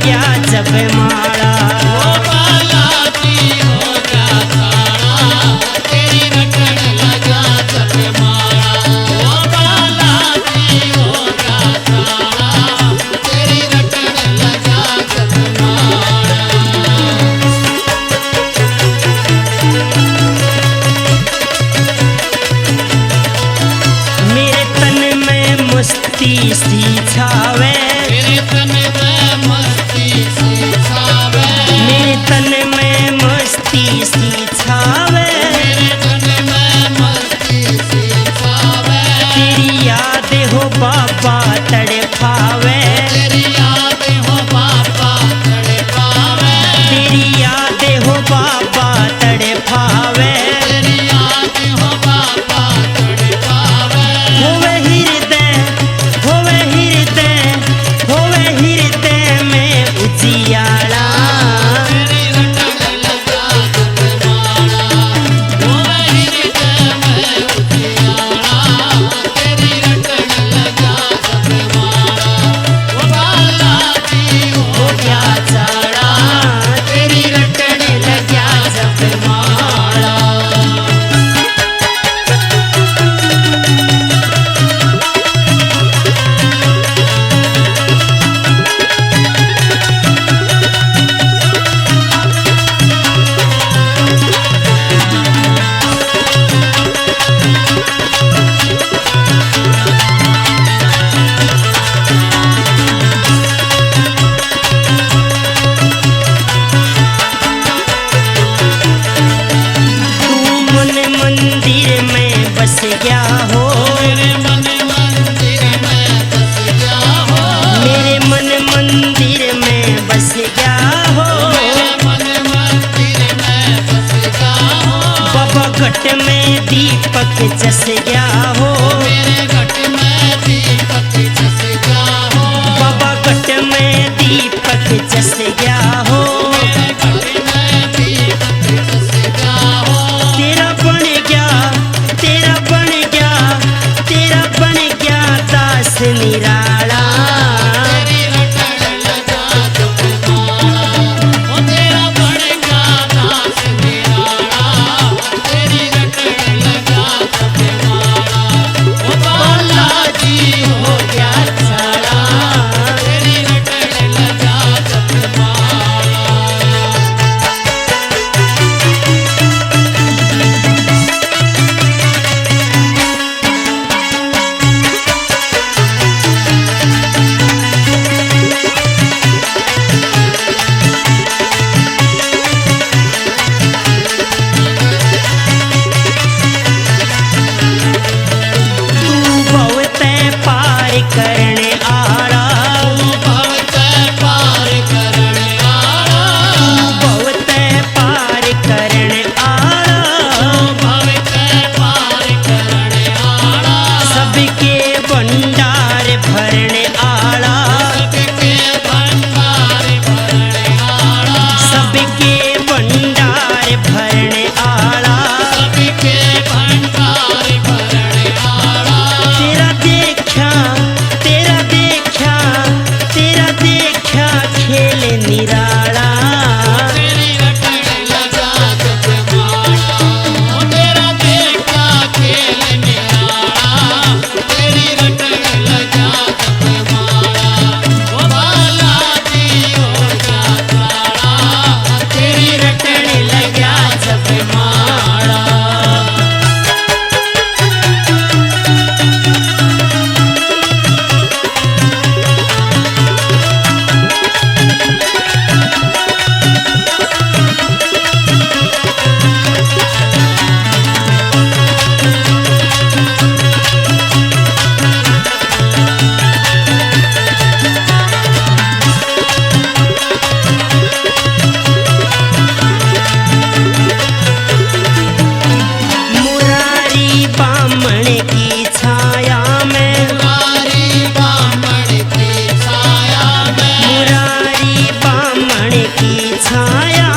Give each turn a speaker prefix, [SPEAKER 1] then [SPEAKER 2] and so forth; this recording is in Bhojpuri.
[SPEAKER 1] लग्या जब माला।
[SPEAKER 2] ओ बालाजी हो गया साड़ा, तेरी रटन लगा जब माला। ओ बालाजी हो गया साड़ा, तेरी रटन लगा जब माला।
[SPEAKER 1] मेरे तन में मस्ती सी छावे,
[SPEAKER 2] मेरे तन में मस्ती सी छावे,
[SPEAKER 1] मेरे तन में मस्ती सी छावे,
[SPEAKER 2] मेरे तन में मस्ती सी छावे।
[SPEAKER 1] तेरी याद हो बाबा तड़पावे,
[SPEAKER 2] तेरी याद हो बाबा तड़पावे,
[SPEAKER 1] तेरी याद हो बाबा तड़पावे।
[SPEAKER 2] तेरी याद हो बाबा तड़पावे।
[SPEAKER 1] होवे हृदय, होवे हृदय, होवे हृदय में उजियाला।
[SPEAKER 2] तेरी रटन लगा जब माला, होवे हृदय में उजियारा। तेरी रटन लगा जब माला। ओ बालाजी हो गया साड़ा, तेरी रटन लगा जब माला।
[SPEAKER 1] तू मन मंदिर में बस गया हो,
[SPEAKER 2] मेरे मन मंदिर में बस गया हो,
[SPEAKER 1] मेरे मन मंदिर में बस गया हो।
[SPEAKER 2] मेरे मन मंदिर में बस गया हो।
[SPEAKER 1] बाबा घट में दीपक जस गया हो,
[SPEAKER 2] मेरे घट में दीपक जस गया हो।
[SPEAKER 1] बाबा घट में दीपक जस गया हो।
[SPEAKER 2] मेरे घट में दीपक जस गया हो।
[SPEAKER 1] तेरा बन गया, तेरा बन गया, तेरा बन गया दास निराला।
[SPEAKER 2] तेरी रटन लगा जब माला, ओ तेरा बन गया दास निराला। तेरी रटन लगा जब माला। ओ बालाजी हो गया साड़ा, तेरी रटन लगा जब माला।
[SPEAKER 1] तू भवते पार करने आला,
[SPEAKER 2] तू भवते पार करने आला।
[SPEAKER 1] तू भवते पार करने आला।
[SPEAKER 2] तू भवते पार करने आला।
[SPEAKER 1] सबके भंडार भरने आला,
[SPEAKER 2] सबके भंडार भरने आला।
[SPEAKER 1] सबके भंडार भरने आला।
[SPEAKER 2] सबके भंडार भरने आला।
[SPEAKER 1] तेरा देखा, तेरा देखा, तेरा देखा खेल निराला।
[SPEAKER 2] तेरी रटन लगा जब माला, ओ तेरा देखा खेल निराला। तेरी रटन लगा जब माला। ओ बालाजी हो गया साड़ा, तेरी रटन लगा जब माला।
[SPEAKER 1] मुरारी बामण की छाया में,
[SPEAKER 2] मुरारी बामण की छाया में,
[SPEAKER 1] मुरारी बामण की छाया